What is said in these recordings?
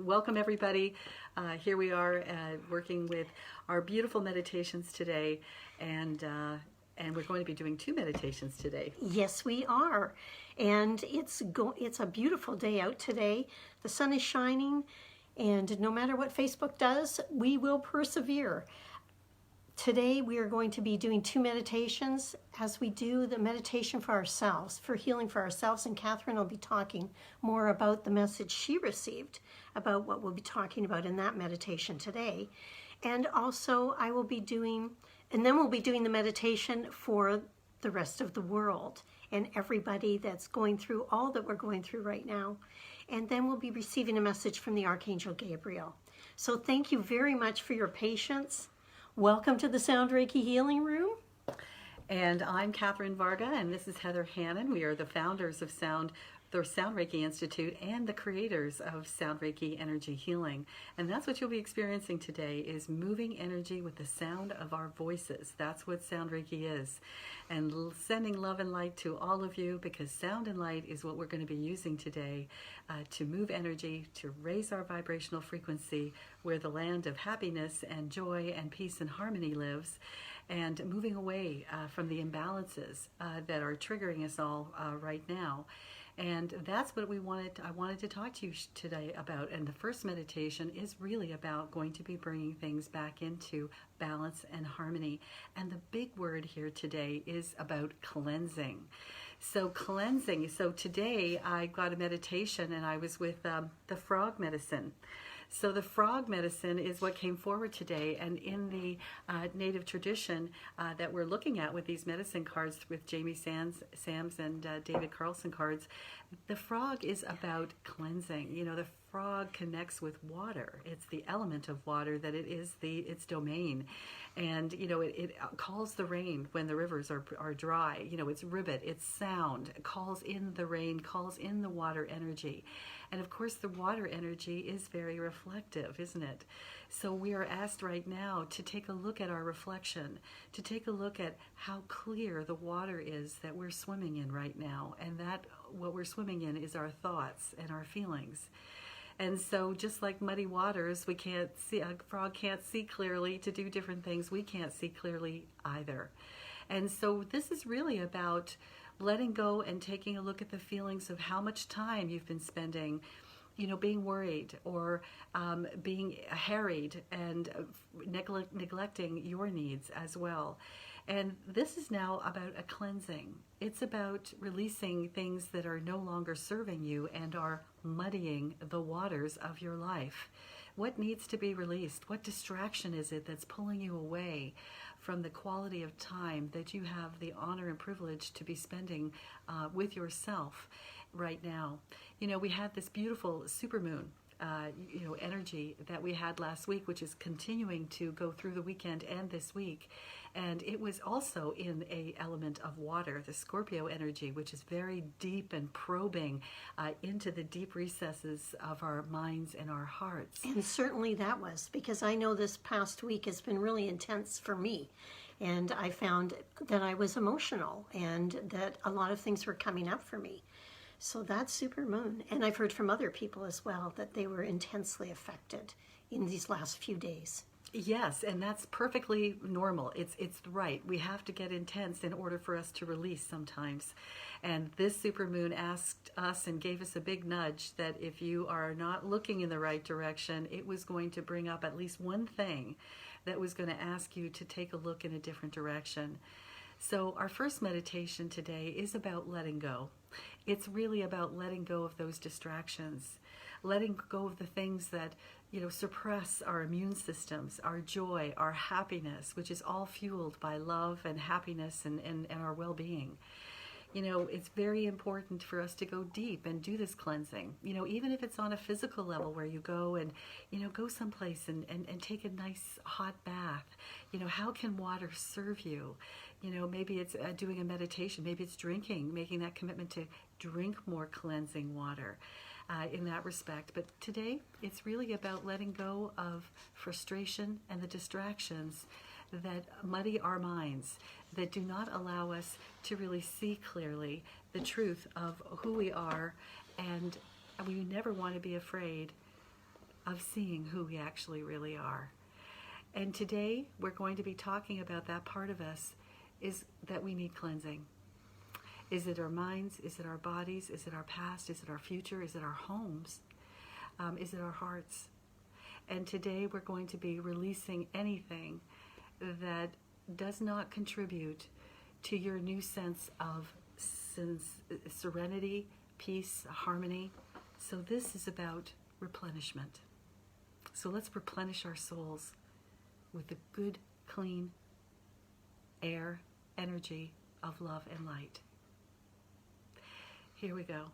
welcome everybody. Here we are working with our beautiful meditations today, and we're going to be doing 2 meditations today. Yes, we are. And it's a beautiful day out today. The sun is shining, and no matter what Facebook does, we will persevere. Today we are going to be doing 2 meditations as we do the meditation for ourselves, for healing for ourselves, and Catherine will be talking more about the message she received about what we'll be talking about in that meditation today. And also I will be doing, and then we'll be doing the meditation for the rest of the world and everybody that's going through all that we're going through right now. And then we'll be receiving a message from the Archangel Gabriel. So thank you very much for your patience. Welcome to the Sound Reiki Healing Room. And I'm Catherine Varga, and this is Heather Hannan. We are the founders of the Sound Reiki Institute and the creators of Sound Reiki Energy Healing. And that's what you'll be experiencing today, is moving energy with the sound of our voices. That's what Sound Reiki is. And sending love and light to all of you, because sound and light is what we're going to be using today to move energy, to raise our vibrational frequency where the land of happiness and joy and peace and harmony lives, and moving away from the imbalances that are triggering us all right now. And that's what I wanted to talk to you today about. And the first meditation is really about going to be bringing things back into balance and harmony. And the big word here today is about cleansing. So cleansing. So today I got a meditation, and I was with the frog medicine. So the frog medicine is what came forward today, and in the native tradition that we're looking at with these medicine cards, with Jamie Sams and David Carlson cards, the frog is about cleansing. You know, the frog connects with water. It's the element of water that it is its domain. And, you know, it calls the rain when the rivers are dry. You know, it's ribbit, it's sound, it calls in the rain, calls in the water energy. And of course, the water energy is very reflective, isn't it? So we are asked right now to take a look at our reflection, to take a look at how clear the water is that we're swimming in right now. And that what we're swimming in is our thoughts and our feelings. And so just like muddy waters, a frog can't see clearly to do different things. We can't see clearly either. And so this is really about letting go and taking a look at the feelings of how much time you've been spending, you know, being worried or being harried and neglecting your needs as well. And this is now about a cleansing. It's about releasing things that are no longer serving you and are muddying the waters of your life. What needs to be released? What distraction is it that's pulling you away from the quality of time that you have the honor and privilege to be spending with yourself right now? You know, we had this beautiful supermoon energy that we had last week, which is continuing to go through the weekend and this week. And it was also in a element of water, the Scorpio energy, which is very deep and probing into the deep recesses of our minds and our hearts. And certainly that was, because I know this past week has been really intense for me. And I found that I was emotional and that a lot of things were coming up for me. So that's super moon. And I've heard from other people as well that they were intensely affected in these last few days. Yes, and that's perfectly normal. It's right. We have to get intense in order for us to release sometimes. And this supermoon asked us and gave us a big nudge that if you are not looking in the right direction, it was going to bring up at least one thing that was going to ask you to take a look in a different direction. So our first meditation today is about letting go. It's really about letting go of those distractions, letting go of the things that, you know, suppress our immune systems, our joy, our happiness, which is all fueled by love and happiness and our well-being. You know, it's very important for us to go deep and do this cleansing. You know, even if it's on a physical level where you go and, you know, go someplace and take a nice hot bath. You know, how can water serve you? You know, maybe it's doing a meditation, maybe it's drinking, making that commitment to drink more cleansing water in that respect. But today, it's really about letting go of frustration and the distractions that muddy our minds, that do not allow us to really see clearly the truth of who we are. And we never want to be afraid of seeing who we actually really are. And today we're going to be talking about that part of us is that we need cleansing. Is it our minds? Is it our bodies? Is it our past? Is it our future? Is it our homes? Is it our hearts? And today we're going to be releasing anything that does not contribute to your new sense of serenity, peace, harmony. So this is about replenishment. So let's replenish our souls with the good, clean air, energy of love and light. Here we go.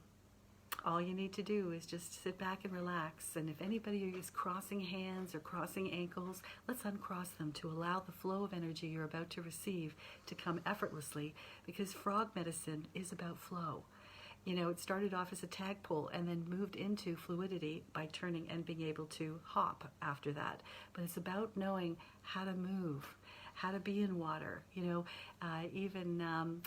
All you need to do is just sit back and relax. And if anybody is crossing hands or crossing ankles, let's uncross them to allow the flow of energy you're about to receive to come effortlessly, because frog medicine is about flow. You know, it started off as a tadpole and then moved into fluidity by turning and being able to hop after that. But it's about knowing how to move, how to be in water. You know, even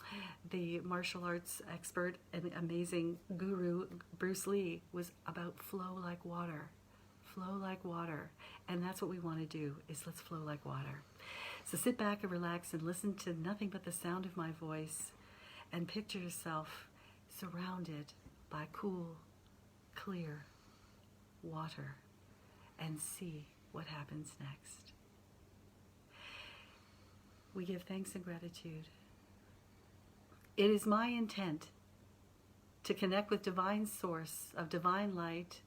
the martial arts expert and amazing guru Bruce Lee was about flow like water. Flow like water. And that's what we want to do, is let's flow like water. So sit back and relax and listen to nothing but the sound of my voice, and picture yourself surrounded by cool, clear water, and see what happens next. We give thanks and gratitude. It is my intent to connect with divine source of divine light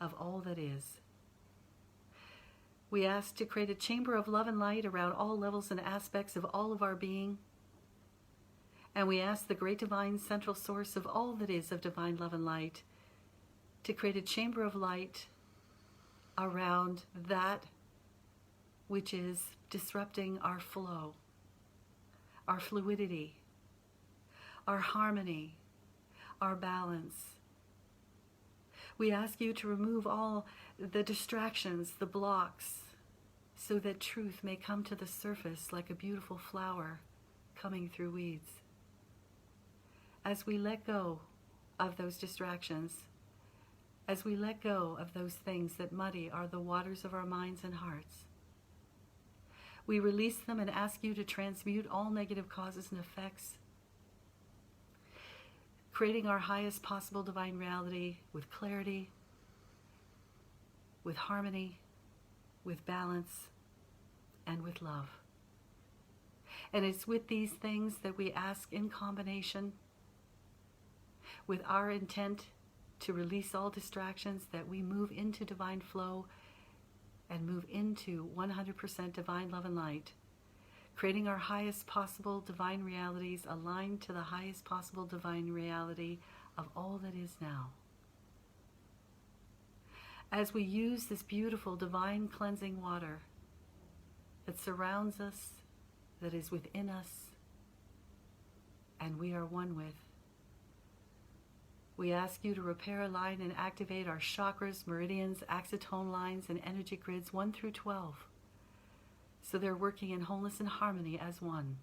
of all that is. We ask to create a chamber of love and light around all levels and aspects of all of our being. And we ask the great divine central source of all that is of divine love and light to create a chamber of light around that which is disrupting our flow, our fluidity, our harmony, our balance. We ask you to remove all the distractions, the blocks, so that truth may come to the surface like a beautiful flower coming through weeds. As we let go of those distractions, as we let go of those things that muddy are the waters of our minds and hearts, we release them and ask you to transmute all negative causes and effects, creating our highest possible divine reality with clarity, with harmony, with balance, and with love. And it's with these things that we ask in combination with our intent to release all distractions, that we move into divine flow and move into 100% divine love and light, creating our highest possible divine realities aligned to the highest possible divine reality of all that is now. As we use this beautiful divine cleansing water that surrounds us, that is within us, and we are one with, we ask you to repair, align, and activate our chakras, meridians, axitone lines, and energy grids 1 through 12, so they're working in wholeness and harmony as one,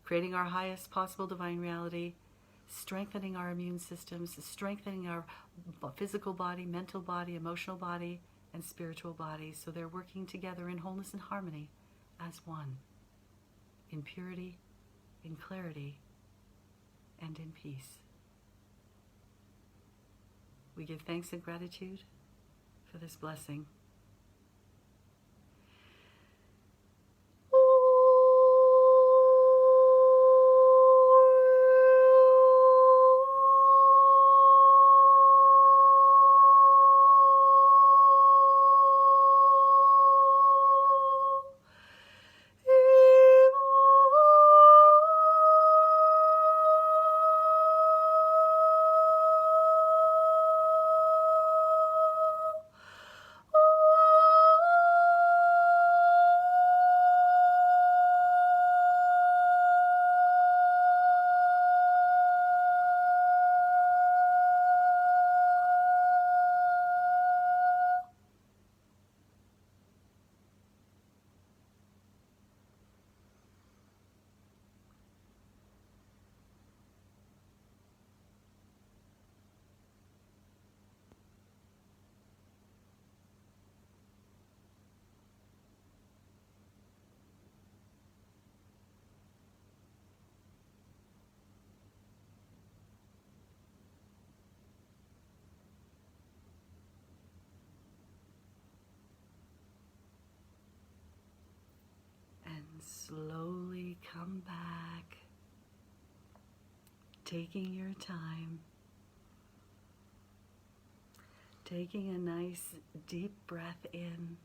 creating our highest possible divine reality, strengthening our immune systems, strengthening our physical body, mental body, emotional body, and spiritual body, so they're working together in wholeness and harmony as one, in purity, in clarity, and in peace. We give thanks and gratitude for this blessing. taking your time, taking a nice deep breath in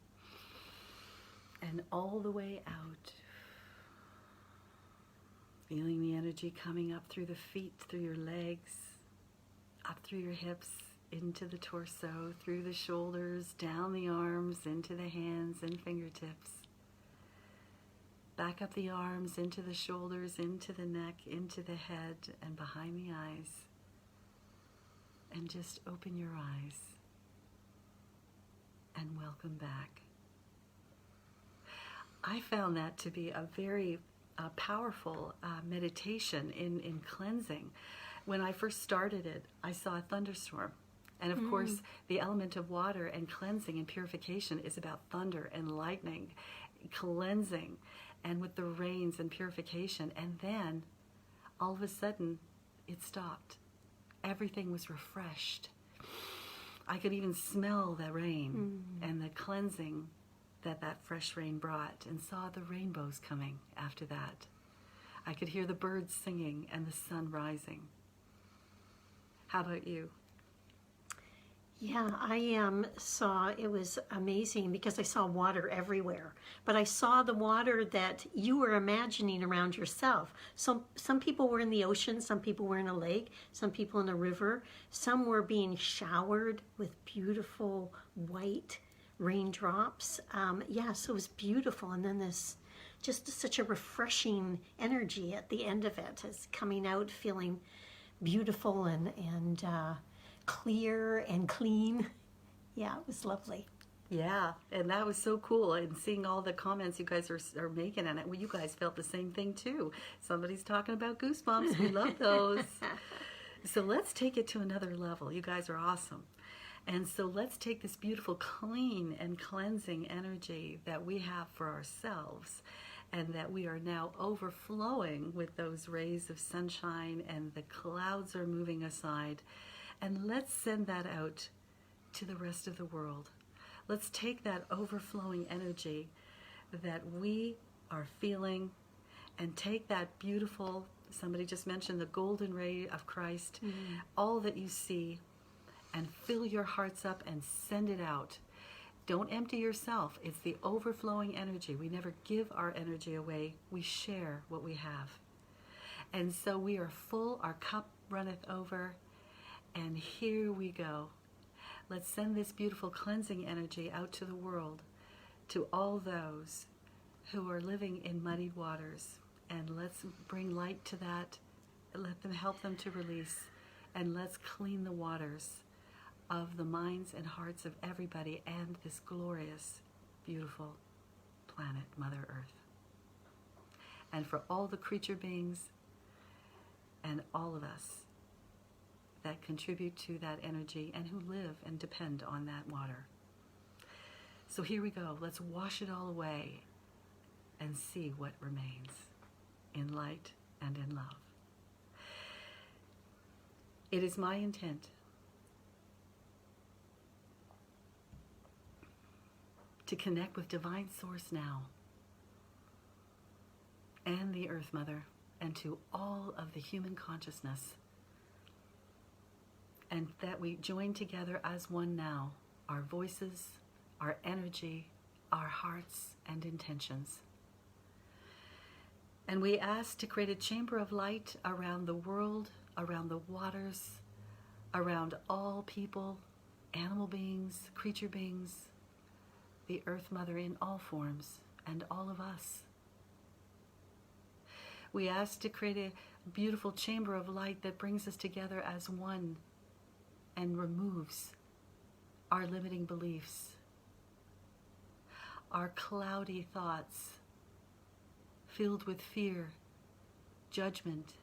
and all the way out. Feeling the energy coming up through the feet, through your legs, up through your hips, into the torso, through the shoulders, down the arms, into the hands and fingertips. Back up the arms, into the shoulders, into the neck, into the head, and behind the eyes. And just open your eyes. And welcome back. I found that to be a very powerful meditation in cleansing. When I first started it, I saw a thunderstorm. And of course, the element of water and cleansing and purification is about thunder and lightning, cleansing, and with the rains and purification. And then, all of a sudden, it stopped. Everything was refreshed. I could even smell the rain and the cleansing that fresh rain brought, and saw the rainbows coming after that. I could hear the birds singing and the sun rising. How about you? Yeah, I saw, it was amazing because I saw water everywhere. But I saw the water that you were imagining around yourself. So some people were in the ocean, some people were in a lake, some people in a river. Some were being showered with beautiful white raindrops. So it was beautiful. And then this, just such a refreshing energy at the end of it, is coming out feeling beautiful and clear and clean. Yeah, it was lovely. Yeah, and that was so cool. And seeing all the comments you guys are making on it, well, you guys felt the same thing too. Somebody's talking about goosebumps. We love those. So let's take it to another level. You guys are awesome. And so let's take this beautiful clean and cleansing energy that we have for ourselves, and that we are now overflowing with those rays of sunshine, and the clouds are moving aside. And let's send that out to the rest of the world. Let's take that overflowing energy that we are feeling and take that beautiful, somebody just mentioned the golden ray of Christ, all that you see, and fill your hearts up and send it out. Don't empty yourself. It's the overflowing energy. We never give our energy away. We share what we have. And so we are full. Our cup runneth over. And here we go. Let's send this beautiful cleansing energy out to the world, to all those who are living in muddied waters. And let's bring light to that. Let them help them to release. And let's clean the waters of the minds and hearts of everybody and this glorious, beautiful planet, Mother Earth. And for all the creature beings and all of us that contribute to that energy and who live and depend on that water. So here we go. Let's wash it all away and see what remains in light and in love. It is my intent to connect with Divine Source now, and the Earth Mother, and to all of the human consciousness, and that we join together as one now, our voices, our energy, our hearts and intentions. And we ask to create a chamber of light around the world, around the waters, around all people, animal beings, creature beings, the Earth Mother in all forms, and all of us. We ask to create a beautiful chamber of light that brings us together as one and removes our limiting beliefs, our cloudy thoughts filled with fear, judgment,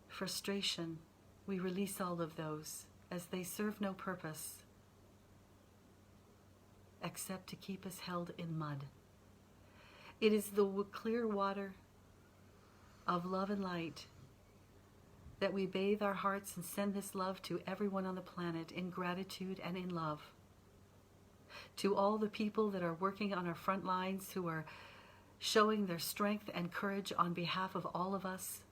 frustration. We release all of those as they serve no purpose except to keep us held in mud. It is the clear water of love and light that we bathe our hearts and send this love to everyone on the planet in gratitude and in love. To all the people that are working on our front lines, who are showing their strength and courage on behalf of all of us.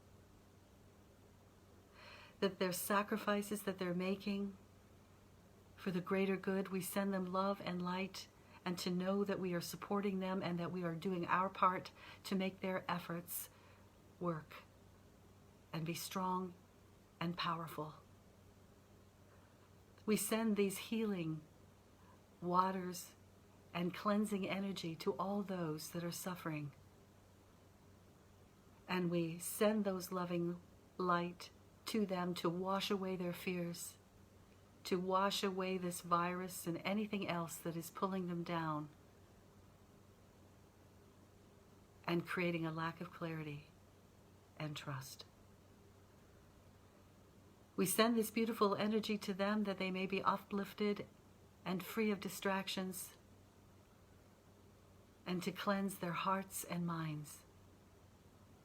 that their sacrifices that they're making for the greater good, we send them love and light, and to know that we are supporting them and that we are doing our part to make their efforts work and be strong and powerful. We send these healing waters and cleansing energy to all those that are suffering. And we send those loving light to them to wash away their fears, to wash away this virus and anything else that is pulling them down and creating a lack of clarity and trust. We send this beautiful energy to them that they may be uplifted and free of distractions, and to cleanse their hearts and minds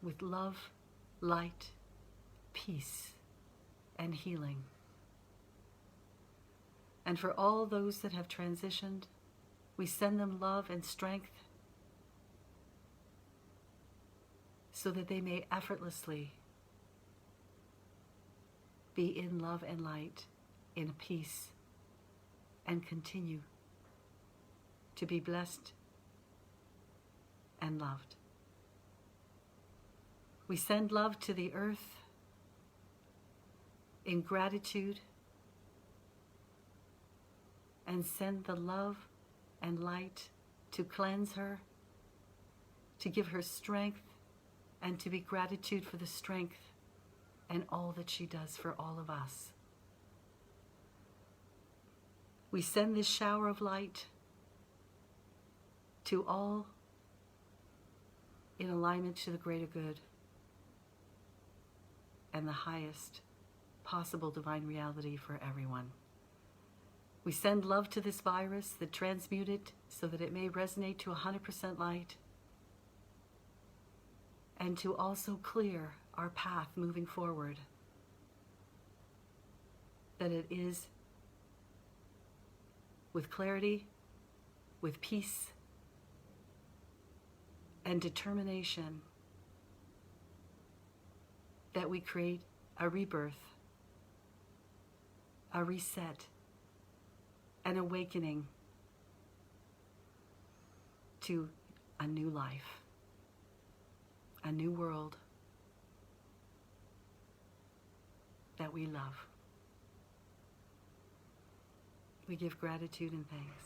with love, light, peace, and healing. And for all those that have transitioned, we send them love and strength so that they may effortlessly be in love and light, in peace, and continue to be blessed and loved. We send love to the earth in gratitude, and send the love and light to cleanse her, to give her strength, and to be gratitude for the strength and all that she does for all of us. We send this shower of light to all in alignment to the greater good and the highest possible divine reality for everyone. We send love to this virus, that transmute it so that it may resonate to 100% light, and to also clear our path moving forward, that it is with clarity, with peace, and determination that we create a rebirth, a reset, an awakening to a new life, a new world that we love. We give gratitude and thanks.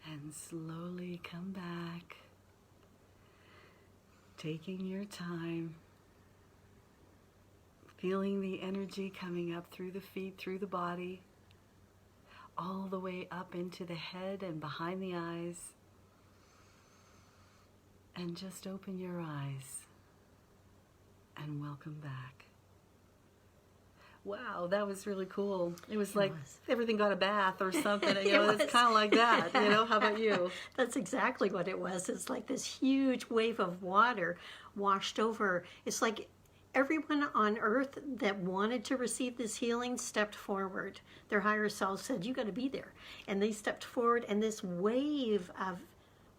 And slowly come back, taking your time, feeling the energy coming up through the feet, through the body, all the way up into the head and behind the eyes. And just open your eyes and welcome back. Wow, that was really cool. It was like everything got a bath or something. You know, it's kind of like that. You know, how about you? That's exactly what it was. It's like this huge wave of water washed over. It's like everyone on earth that wanted to receive this healing stepped forward. Their higher self said, you got to be there. And they stepped forward, and this wave of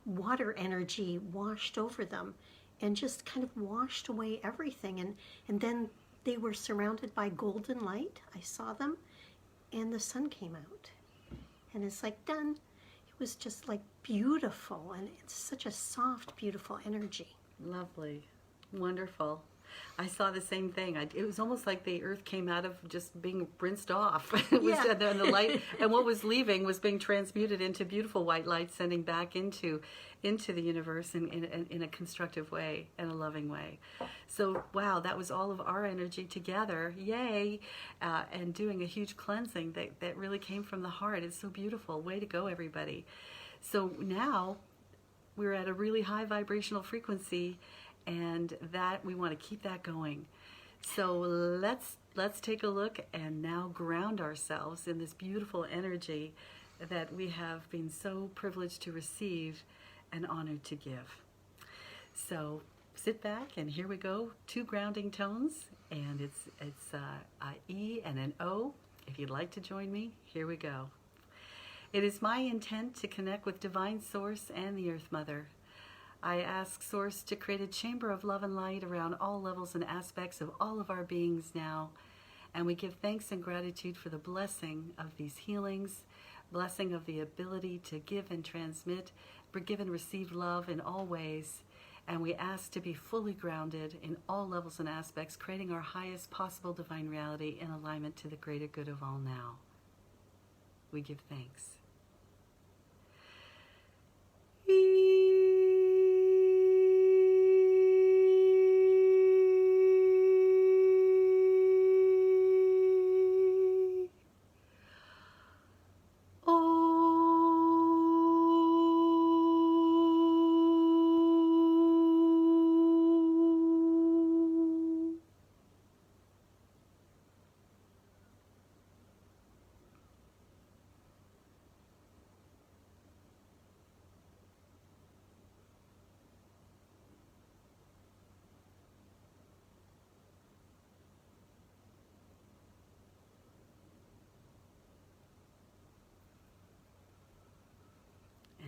water energy washed over them. and just kind of washed away everything. And then they were surrounded by golden light. I saw them, and the sun came out. And it's like done. It was just like beautiful, and it's such a soft, beautiful energy. Lovely. Wonderful. I saw the same thing. It was almost like the earth came out of just being rinsed off. It was, Yeah. and the light, and what was leaving was being transmuted into beautiful white light, sending back into the universe in a constructive way and a loving way. So, wow, that was all of our energy together. Yay. And doing a huge cleansing that really came from the heart. It's so beautiful. Way to go, everybody. So now we're at a really high vibrational frequency, and that we want to keep that going. So let's take a look and now ground ourselves in this beautiful energy that we have been so privileged to receive and honored to give. So sit back, and here we go. 2 grounding tones, and it's a E and an O. If you'd like to join me, here we go. It is my intent to connect with Divine Source and the Earth Mother. I ask Source to create a chamber of love and light around all levels and aspects of all of our beings now. And we give thanks and gratitude for the blessing of these healings, blessing of the ability to give and transmit, give and receive love in all ways. And we ask to be fully grounded in all levels and aspects, creating our highest possible divine reality in alignment to the greater good of all now. We give thanks.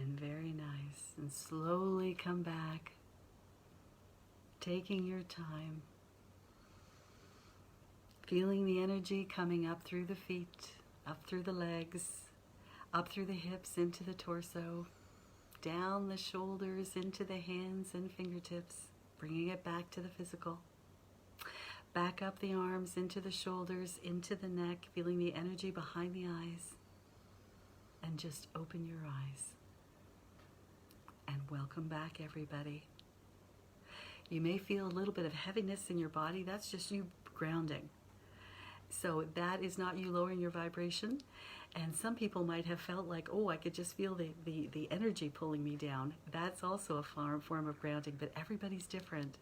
And very nice. And slowly come back, taking your time, feeling the energy coming up through the feet, up through the legs, up through the hips into the torso, down the shoulders into the hands and fingertips, bringing it back to the physical. Back up the arms into the shoulders, into the neck, feeling the energy behind the eyes. And just open your eyes. And welcome back, everybody. You may feel a little bit of heaviness in your body. That's just you grounding. So that is not you lowering your vibration. And some people might have felt like, oh, I could just feel the energy pulling me down. That's also a form of grounding, but everybody's different.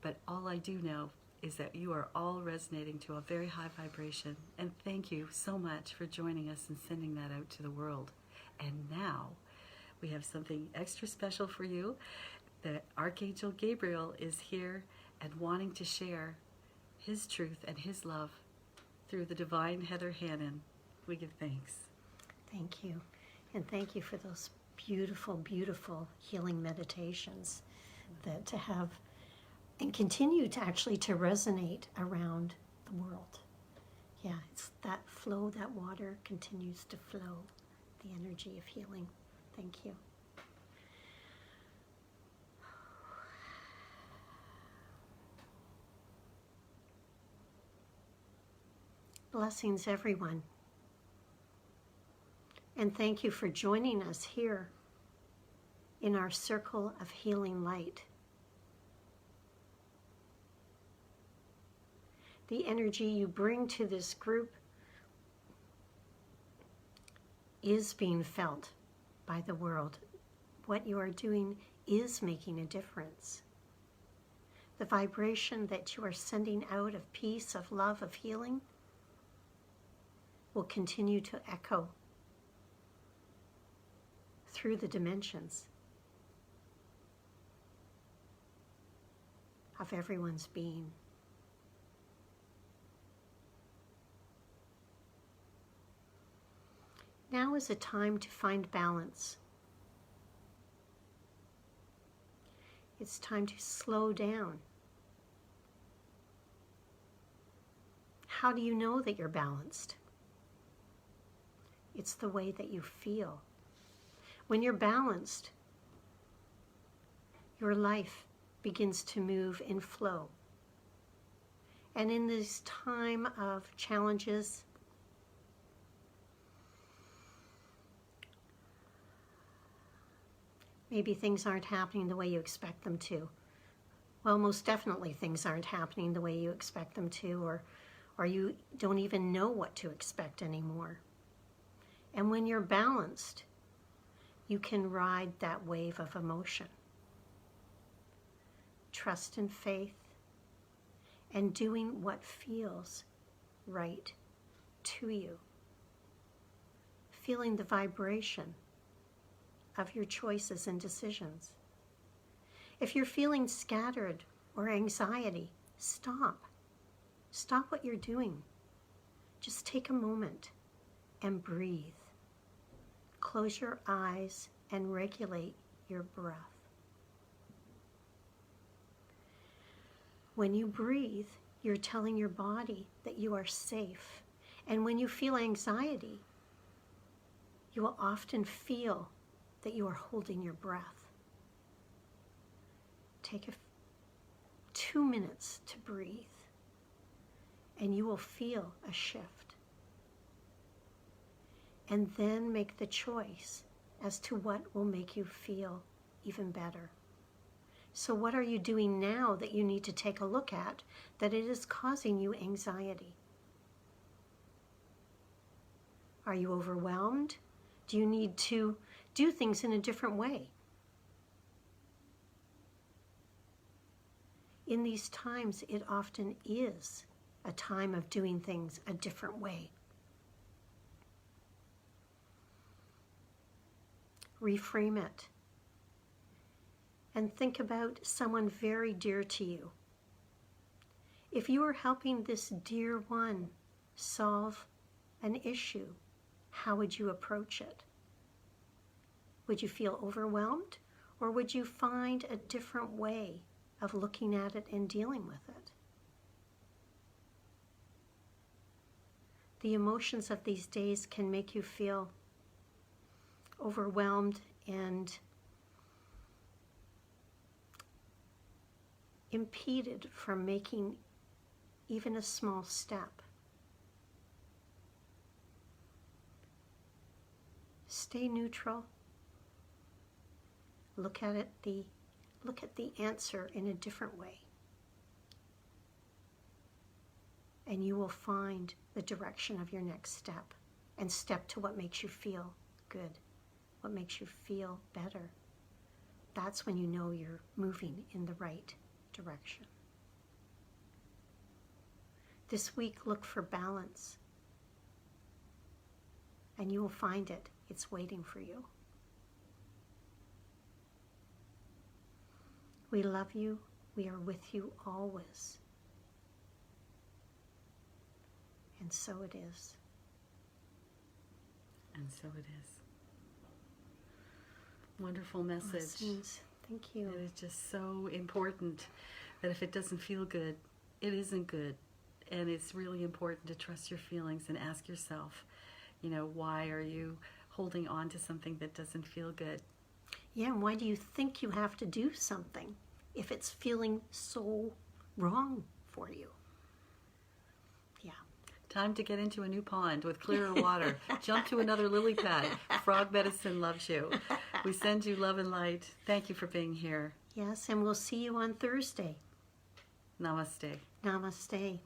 But all I do know is that you are all resonating to a very high vibration. And thank you so much for joining us and sending that out to the world. And now we have something extra special for you. The Archangel Gabriel is here and wanting to share his truth and his love through the divine Heather Hannan. We give thanks. Thank you. And thank you for those beautiful, beautiful healing meditations that to have and continue to actually to resonate around the world. Yeah, it's that flow, that water continues to flow, the energy of healing. Thank you. Blessings, everyone. And thank you for joining us here in our circle of healing light. The energy you bring to this group is being felt by the world. What you are doing is making a difference. The vibration that you are sending out of peace, of love, of healing will continue to echo through the dimensions of everyone's being. Now is a time to find balance. It's time to slow down. How do you know that you're balanced? It's the way that you feel. When you're balanced, your life begins to move in flow. And in this time of challenges, maybe things aren't happening the way you expect them to. Well, most definitely things aren't happening the way you expect them to, or you don't even know what to expect anymore. And when you're balanced, you can ride that wave of emotion. Trust and faith, and doing what feels right to you. Feeling the vibration of your choices and decisions. If you're feeling scattered or anxiety, stop. Stop what you're doing. Just take a moment and breathe. Close your eyes and regulate your breath. When you breathe, you're telling your body that you are safe. And when you feel anxiety, you will often feel that you are holding your breath. Take 2 minutes to breathe, and you will feel a shift. And then make the choice as to what will make you feel even better. So what are you doing now that you need to take a look at that it is causing you anxiety? Are you overwhelmed? Do you need to do things in a different way? In these times, it often is a time of doing things a different way. Reframe it. And think about someone very dear to you. If you were helping this dear one solve an issue, how would you approach it? Would you feel overwhelmed, or would you find a different way of looking at it and dealing with it? The emotions of these days can make you feel overwhelmed and impeded from making even a small step. Stay neutral. Look at the answer in a different way. And you will find the direction of your next step, and step to what makes you feel good, what makes you feel better. That's when you know you're moving in the right direction. This week, look for balance, and you will find it. It's waiting for you. We love you. We are with you always. And so it is. And so it is. Wonderful message. Blessings. Thank you. It is just so important that if it doesn't feel good, it isn't good. And it's really important to trust your feelings and ask yourself, why are you holding on to something that doesn't feel good? Yeah, and why do you think you have to do something if it's feeling so wrong for you? Yeah. Time to get into a new pond with clearer water. Jump to another lily pad. Frog Medicine loves you. We send you love and light. Thank you for being here. Yes, and we'll see you on Thursday. Namaste. Namaste.